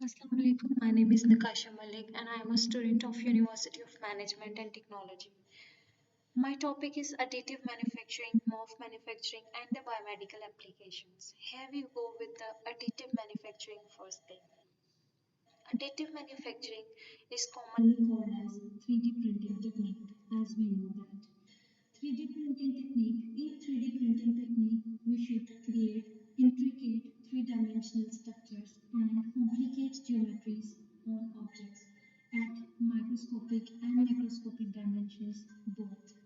Assalamu alaikum. My name is Nikasha Malik and I am a student of University of Management and Technology. My topic is additive manufacturing, morph manufacturing and the biomedical applications. Here we go with the additive manufacturing first thing. Additive manufacturing is commonly called as 3D printing technique as we know that. 3D printing technique. In 3D printing technique, we should create intricate three-dimensional structures and complicate geometries on objects at microscopic and macroscopic dimensions both.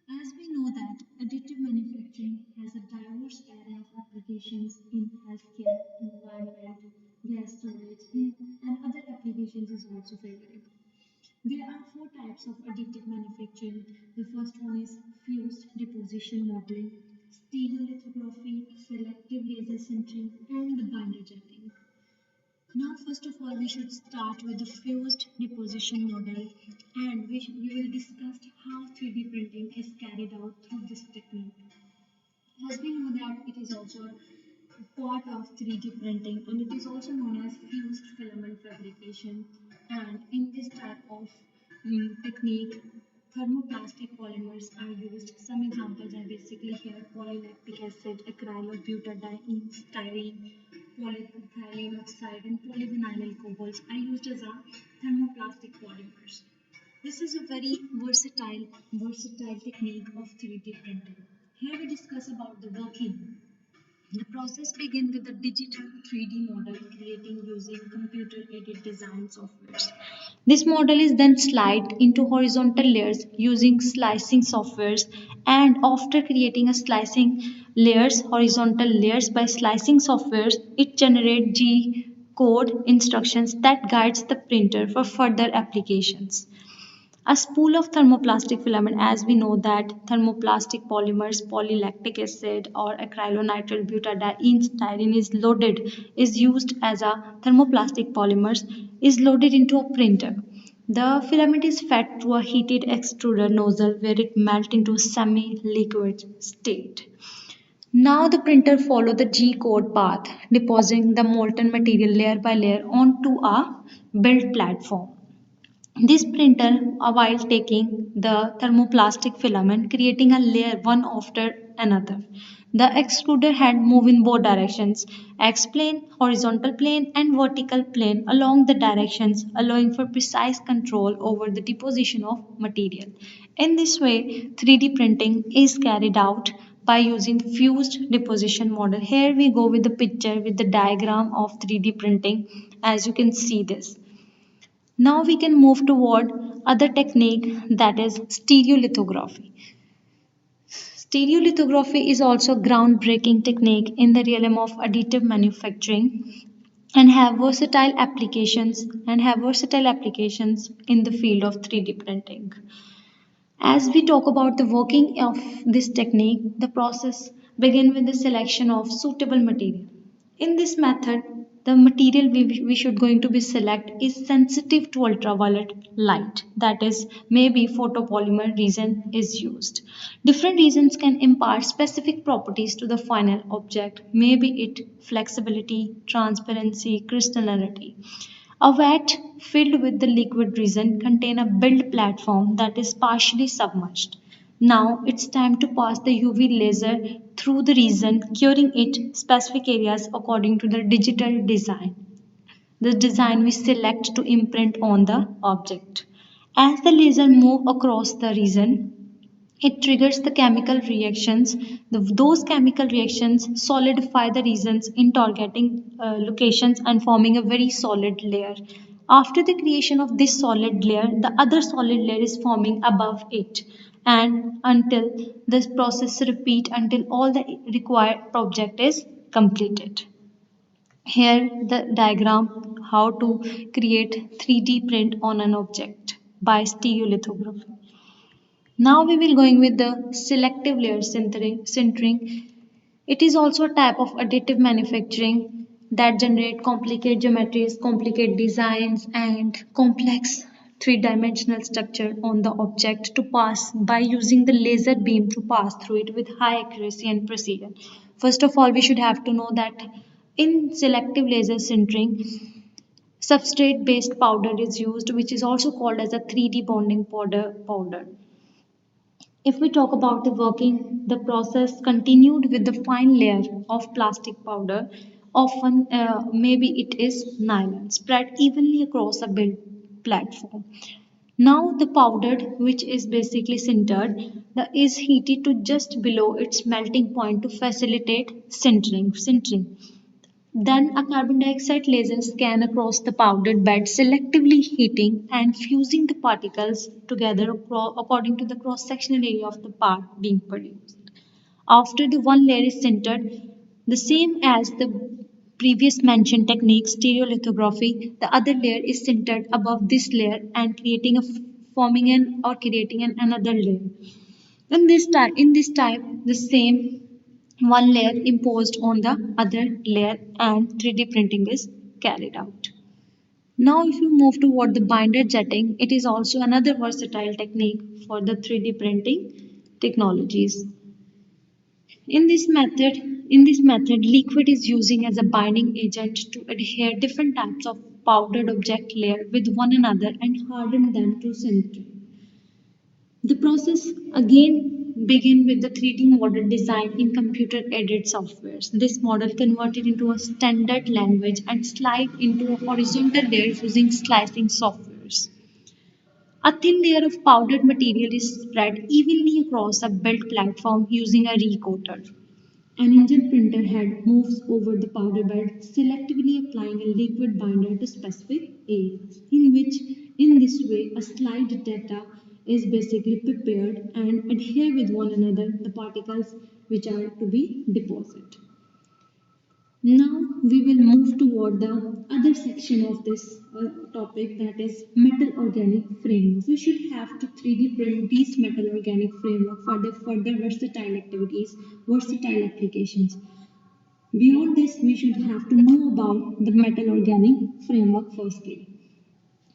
As we know that additive manufacturing has a diverse array of applications in healthcare, environment, gas storage, and other applications is also favorable. There are four types of additive manufacturing. The first one is fused deposition modeling, stereolithography, selective laser sintering, and the binder jetting. Now, first of all, we should start with the fused deposition model, and we will discuss how 3D printing is carried out through this technique. As we know that it is also a part of 3D printing and it is also known as fused filament fabrication. And in this type of technique, thermoplastic polymers are used. Some examples are basically here polylactic acid, acrylobutadiene, styrene, polyethylene oxide, and polyvinyl cobalts are used as a thermoplastic polymers. This is a very versatile technique of 3D printing. Here we discuss about the working. The process begins with the digital 3D model creating using computer-aided design softwares. This model is then sliced into horizontal layers using slicing softwares and after creating a slicing layers, horizontal layers by slicing softwares, it generates G code instructions that guides the printer for further applications. A spool of thermoplastic filament, as we know that thermoplastic polymers, polylactic acid or acrylonitrile butadiene styrene is used as a thermoplastic polymers, is loaded into a printer. The filament is fed through a heated extruder nozzle where it melts into a semi-liquid state. Now the printer follows the G-code path, depositing the molten material layer by layer onto a build platform. This printer, while taking the thermoplastic filament, creating a layer one after another. The extruder head move in both directions, X plane, horizontal plane and vertical plane along the directions, allowing for precise control over the deposition of material. In this way, 3D printing is carried out by using fused deposition model. Here we go with the picture with the diagram of 3D printing as you can see this. Now we can move toward other technique that is stereolithography. Stereolithography is also groundbreaking technique in the realm of additive manufacturing and have versatile applications in the field of 3D printing. As we talk about the working of this technique, the process begins with the selection of suitable material. In this method, the material we should going to be select is sensitive to ultraviolet light. That is, maybe photopolymer resin is used. Different resins can impart specific properties to the final object, maybe it flexibility, transparency, crystallinity. A vat filled with the liquid resin contains a build platform that is partially submerged. Now it's time to pass the UV laser through the resin, curing it specific areas according to the digital design. The design we select to imprint on the object. As the laser moves across the resin, it triggers the chemical reactions. Those chemical reactions solidify the resins in targeting locations and forming a very solid layer. After the creation of this solid layer, the other solid layer is forming above it. And until this process repeat until all the required project is completed. Here the diagram how to create 3D print on an object by stereolithography. Now we will going with the selective layer sintering. It is also a type of additive manufacturing that generate complicated geometries, complicated designs and complex three-dimensional structure on the object to pass by using the laser beam to pass through it with high accuracy and precision. First of all, we should have to know that in selective laser sintering, Substrate based powder is used, which is also called as a 3D bonding powder. If we talk about the working, the process continued with the fine layer of plastic powder. Often, maybe it is nylon, spread evenly across a build platform. Now the powdered, which is basically sintered, is heated to just below its melting point to facilitate sintering. Then a carbon dioxide laser scan across the powdered bed, selectively heating and fusing the particles together according to the cross-sectional area of the part being produced. After the one layer is sintered, the same as the previous mentioned technique, stereolithography, the other layer is sintered above this layer and forming an or creating another layer. In this type, the same one layer imposed on the other layer and 3D printing is carried out. Now, if you move toward the binder jetting, it is also another versatile technique for the 3D printing technologies. In this method, liquid is using as a binding agent to adhere different types of powdered object layer with one another and harden them to sintering. The process again begin with the 3D model design in computer-aided softwares. This model converted into a standard language and slide into a horizontal layer using slicing softwares. A thin layer of powdered material is spread evenly across a built platform using a recoater. An inkjet printer head moves over the powder bed, selectively applying a liquid binder to specific areas, in this way, a slide data is basically prepared and adhere with one another the particles which are to be deposited. Now we will move toward the other section of this topic, that is metal organic framework. We should have to 3D print these metal organic framework for the further versatile activities, versatile applications. Beyond this, we should have to know about the metal organic framework firstly.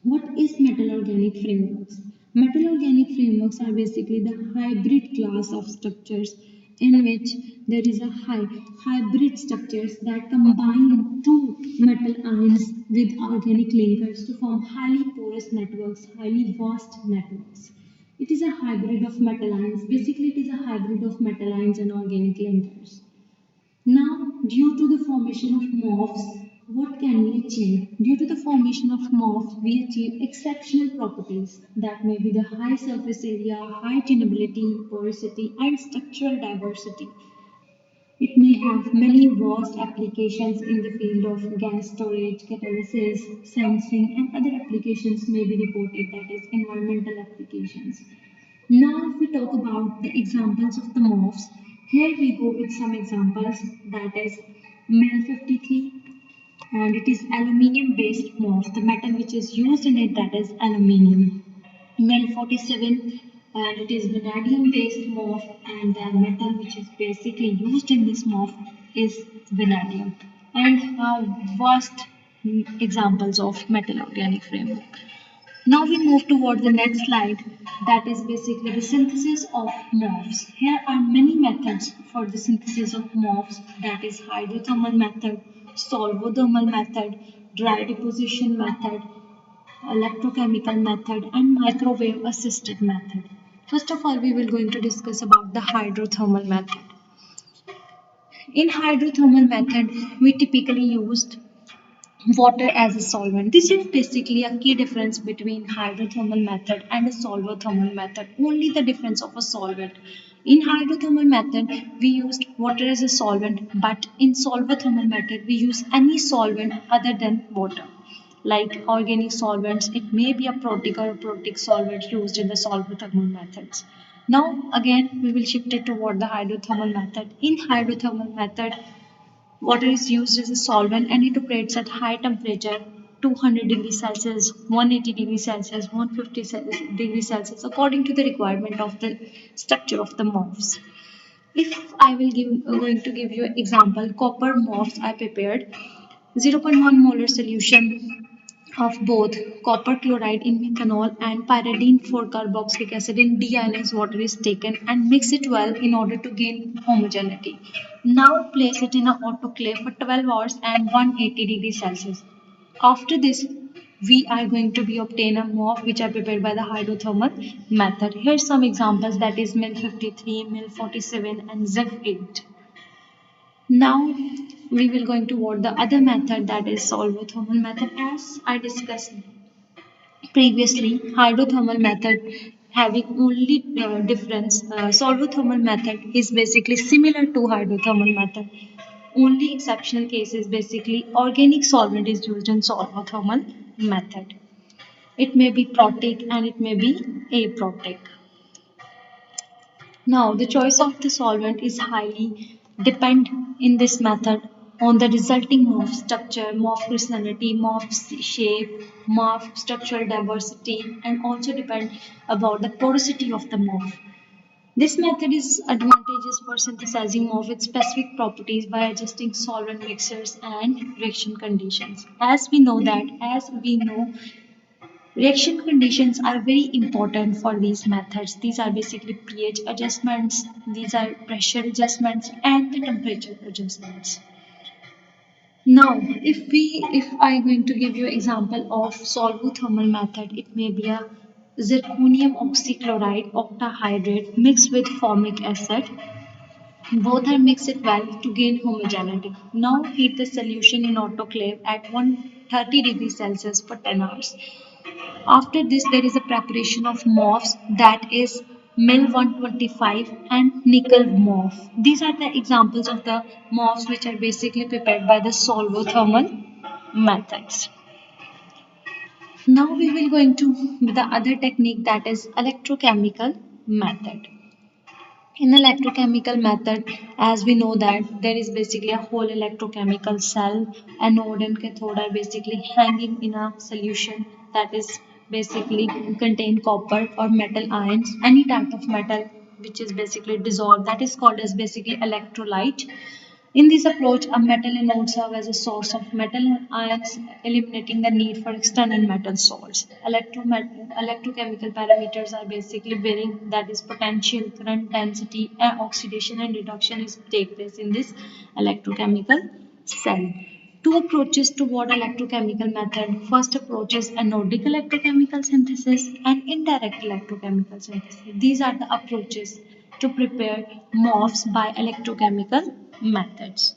What is metal organic frameworks? Metal organic frameworks are basically the hybrid class of structures in which there is a hybrid structures that combine two metal ions with organic linkers to form highly porous networks, highly vast networks. It is a hybrid of metal ions. Basically, it is a hybrid of metal ions and organic linkers. Now, due to the formation of morphs, what can we achieve? Due to the formation of morphs, we achieve exceptional properties that may be the high surface area, high tunability, porosity, and structural diversity. It may have many vast applications in the field of gas storage, catalysis, sensing, and other applications may be reported, that is, environmental applications. Now, if we talk about the examples of the morphs, here we go with some examples, that is MEL 53, and it is aluminium based morph. The metal which is used in it, that is aluminium. MEL 47, and it is vanadium based morph, and the metal which is basically used in this morph is vanadium. And vast examples of metal organic framework. Now we move toward the next slide, that is basically the synthesis of morphs. Here are many methods for the synthesis of morphs, that is hydrothermal method, solvothermal method, dry deposition method, electrochemical method, and microwave assisted method. First of all, we will going to discuss about the hydrothermal method. In hydrothermal method, we typically used water as a solvent. This is basically a key difference between hydrothermal method and a solvothermal method. Only the difference of a solvent. In hydrothermal method, we used water as a solvent, but in solvothermal method, we use any solvent other than water. Like organic solvents, it may be a protic or a protic solvent used in the solvothermal methods. Now again, we will shift it toward the hydrothermal method. In hydrothermal method, water is used as a solvent and it operates at high temperature, 200 degrees Celsius, 180 degrees Celsius, 150 degrees Celsius, according to the requirement of the structure of the morphs. If I will going to give you an example, copper morphs I prepared. 0.1 molar solution of both copper chloride in methanol and pyridine for carboxylic acid in deionized water is taken and mix it well in order to gain homogeneity. Now place it in an autoclave for 12 hours and 180 degrees Celsius. After this, we are going to be obtain a MOF which are prepared by the hydrothermal method. Here's some examples, that is mil 53, mil 47 and ZEF 8. Now we will going to what the other method, that is solvothermal method. As I discussed previously, hydrothermal method having only difference, solvothermal method is basically similar to hydrothermal method. Only exceptional case is basically organic solvent is used in solvothermal method. It may be protic and it may be aprotic. Now, the choice of the solvent is highly depend in this method on the resulting morph structure, morph crystallinity, morph shape, morph structural diversity, and also depend about the porosity of the morph. This method is advantageous for synthesizing morph with specific properties by adjusting solvent mixers and reaction conditions. As we know, reaction conditions are very important for these methods. These are basically pH adjustments, these are pressure adjustments, and the temperature adjustments. Now, if I'm going to give you example of solvothermal method, it may be a zirconium oxychloride octahydrate mixed with formic acid. Both are mixed it well to gain homogeneity. Now heat the solution in autoclave at 130 degrees Celsius for 10 hours. After this, there is a preparation of morphs, that is Mil 125 and nickel morph. These are the examples of the morphs which are basically prepared by the solvothermal methods. Now we will go into the other technique, that is electrochemical method. In electrochemical method, as we know that there is basically a whole electrochemical cell, anode and cathode are basically hanging in a solution that is basically contain copper or metal ions, any type of metal which is basically dissolved, that is called as basically electrolyte. In this approach, a metal anode serves as a source of metal ions, eliminating the need for external metal salts. Electrochemical parameters are basically varying, that is potential, current density, and oxidation and reduction is take place in this electrochemical cell. Two approaches toward electrochemical method. First approach is anodic electrochemical synthesis and indirect electrochemical synthesis. These are the approaches to prepare MOFs by electrochemical methods.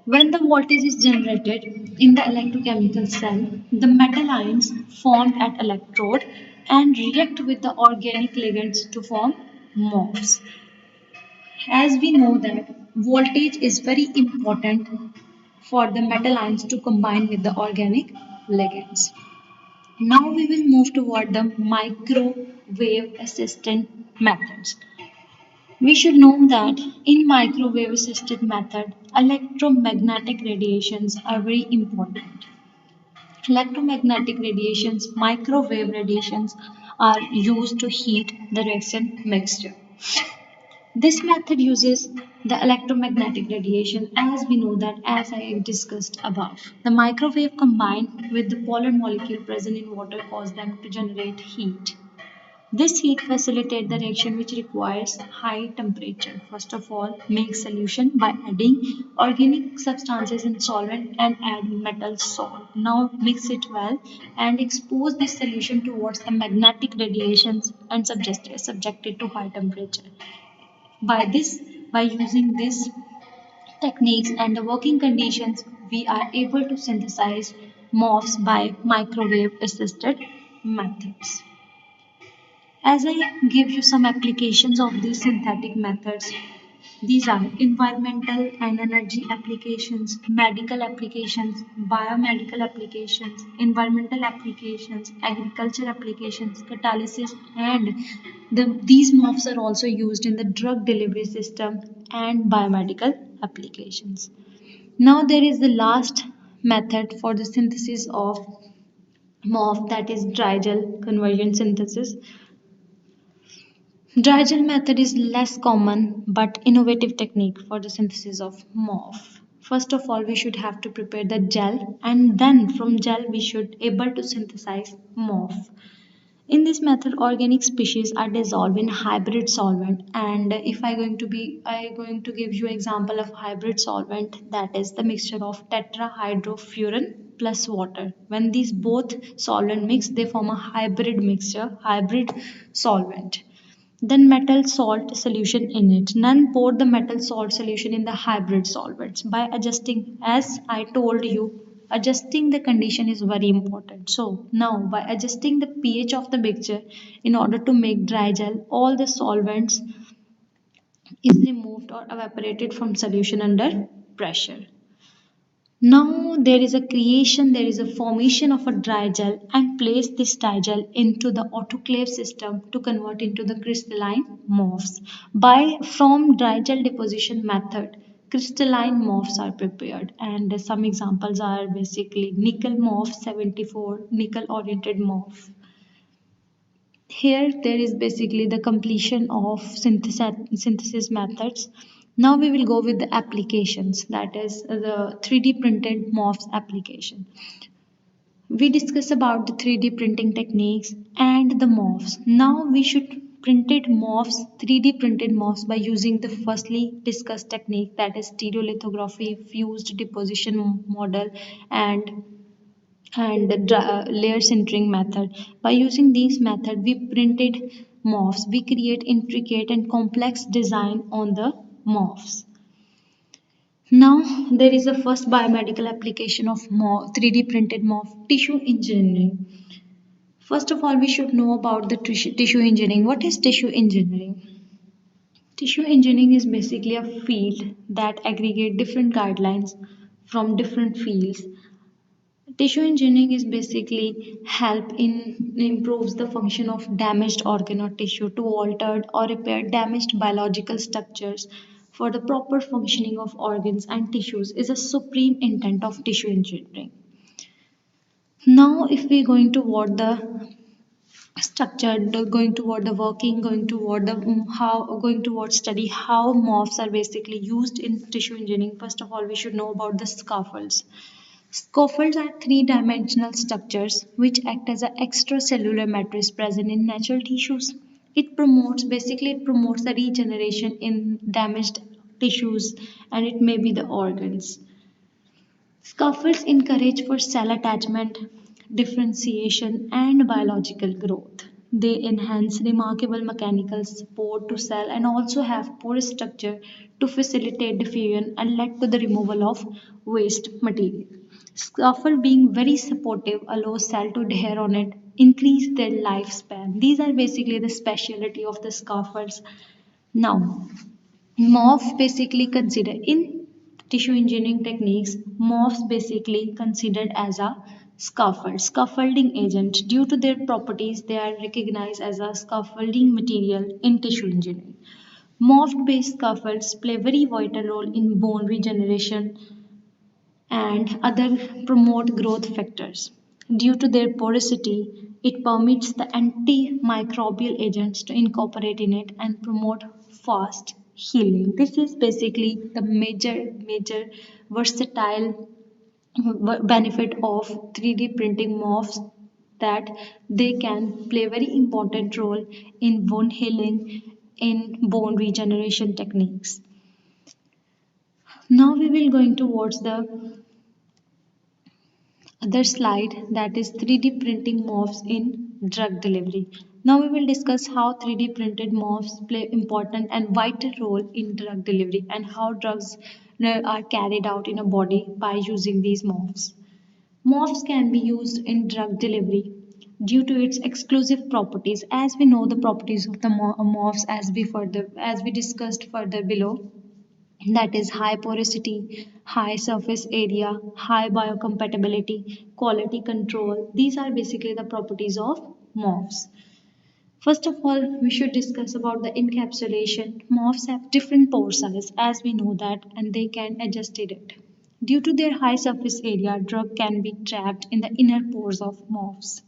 When the voltage is generated in the electrochemical cell, the metal ions formed at electrode and react with the organic ligands to form MOFs. As we know that voltage is very important for the metal ions to combine with the organic ligands. Now we will move toward the microwave assisted methods. We should know that in microwave assisted method, electromagnetic radiations are very important. Electromagnetic radiations, microwave radiations are used to heat the reaction mixture. This method uses the electromagnetic radiation, as we know that, as I discussed above. The microwave combined with the polar molecule present in water cause them to generate heat. This heat facilitates the reaction which requires high temperature. First of all, make solution by adding organic substances in solvent and add metal salt. Now mix it well and expose this solution towards the magnetic radiations and subject it to high temperature. By this, by using these techniques and the working conditions, we are able to synthesize MOFs by microwave assisted methods. As I give you some applications of these synthetic methods, these are environmental and energy applications, medical applications, biomedical applications, environmental applications, agriculture applications, catalysis, and these MOFs are also used in the drug delivery system and biomedical applications. Now there is the last method for the synthesis of MOF, that is dry gel conversion synthesis. Dry gel method is less common but innovative technique for the synthesis of MOF. First of all, we should have to prepare the gel, and then from gel we should able to synthesize MOF. In this method, organic species are dissolved in hybrid solvent. And if I going to give you example of hybrid solvent, that is the mixture of tetrahydrofuran plus water. When these both solvent mix, they form a hybrid mixture, hybrid solvent. Then metal salt solution in it. None pour the metal salt solution in the hybrid solvents. By adjusting, as I told you, adjusting the condition is very important. So now by adjusting the pH of the mixture in order to make dry gel, all the solvents is removed or evaporated from solution under pressure. Now there is a formation of a dry gel and place this dry gel into the autoclave system to convert into the crystalline morphs. By from dry gel deposition method, crystalline morphs are prepared and some examples are basically nickel morph 74, nickel oriented morph. Here there is basically the completion of synthesis methods. Now we will go with the applications, that is the 3D printed morphs application. We discuss about the 3D printing techniques and the morphs. Now we should printed morphs, 3D printed morphs by using the firstly discussed technique, that is stereolithography, fused deposition model, and layer sintering method. By using these method, we printed morphs. We create intricate and complex design on the morphs. Now there is a first biomedical application of 3D printed morph, tissue engineering. First of all, we should know about the tissue engineering. What is tissue engineering? Tissue engineering is basically a field that aggregate different guidelines from different fields. Tissue engineering is basically help in improves the function of damaged organ or tissue to altered or repair damaged biological structures for the proper functioning of organs and tissues is a supreme intent of tissue engineering. Now, if we're going toward the structured, going toward the working, going toward the how, going toward study how morphs are basically used in tissue engineering. First of all, we should know about the scaffolds. Scaffolds are three-dimensional structures which act as an extracellular matrix present in natural tissues. It promotes the regeneration in damaged tissues and it may be the organs. Scaffolds encourage for cell attachment, differentiation, and biological growth. They enhance remarkable mechanical support to cell and also have porous structure to facilitate diffusion and lead to the removal of waste material. Scaffold being very supportive allows cell to adhere on it, increase their lifespan. These are basically the specialty of the scaffolds. Now, morph basically consider in tissue engineering techniques, morphs basically considered as a scaffolding agent. Due to their properties, they are recognized as a scaffolding material in tissue engineering. Morph based scaffolds play very vital role in bone regeneration and other promote growth factors. Due to their porosity, it permits the antimicrobial agents to incorporate in it and promote fast healing. This is basically the major versatile benefit of 3D printing morphs, that they can play very important role in bone healing, in bone regeneration techniques. Now we will going towards the other slide, that is 3D printing morphs in drug delivery. Now we will discuss how 3D printed morphs play important and vital role in drug delivery and how drugs are carried out in a body by using these morphs. Morphs can be used in drug delivery due to its exclusive properties. As we know the properties of the morphs as we discussed further below, that is high porosity, high surface area, high biocompatibility, quality control. These are basically the properties of morphs. First of all, we should discuss about the encapsulation. Morphs have different pore size as we know that and they can adjust it. Due to their high surface area, drug can be trapped in the inner pores of morphs.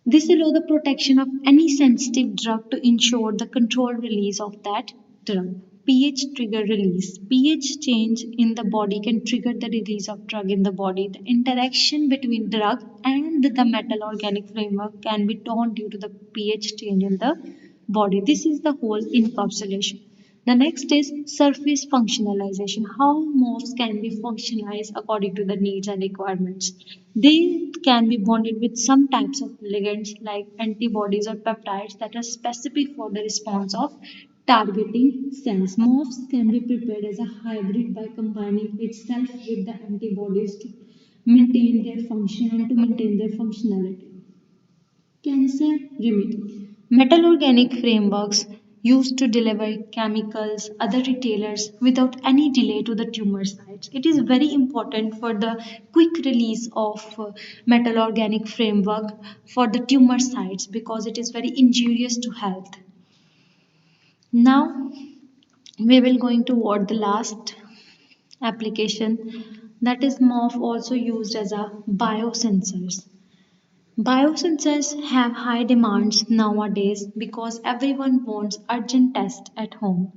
This allows the protection of any sensitive drug to ensure the controlled release of that drug. pH trigger release. pH change in the body can trigger the release of drug in the body. The interaction between drug and the metal organic framework can be torn due to the pH change in the body. This is the whole encapsulation. The next is surface functionalization. How morphs can be functionalized according to the needs and requirements. They can be bonded with some types of ligands like antibodies or peptides that are specific for the response of targeting cells. Morphs can be prepared as a hybrid by combining itself with the antibodies to maintain their function and to maintain their functionality. Cancer remedy. Metal organic frameworks used to deliver chemicals, other retailers without any delay to the tumor sites. It is very important for the quick release of metal organic framework for the tumor sites because it is very injurious to health. Now we will going toward the last application, that is morph also used as a biosensors. Biosensors have high demands nowadays because everyone wants urgent tests at home.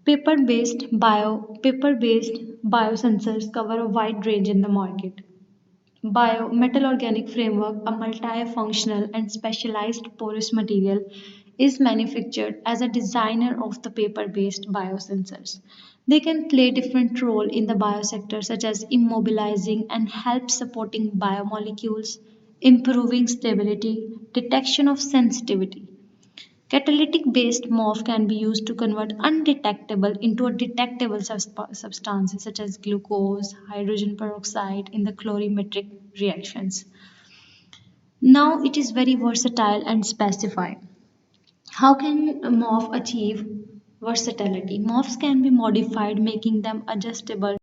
Paper-based biosensors cover a wide range in the market. Metal organic framework, a multifunctional and specialized porous material, is manufactured as a designer of the paper-based biosensors. They can play different role in the biosector such as immobilizing and help supporting biomolecules, improving stability, detection of sensitivity. Catalytic based morph can be used to convert undetectable into a detectable substances such as glucose, hydrogen peroxide in the colorimetric reactions. Now it is very versatile and specified. How can a morph achieve versatility? Morphs can be modified, making them adjustable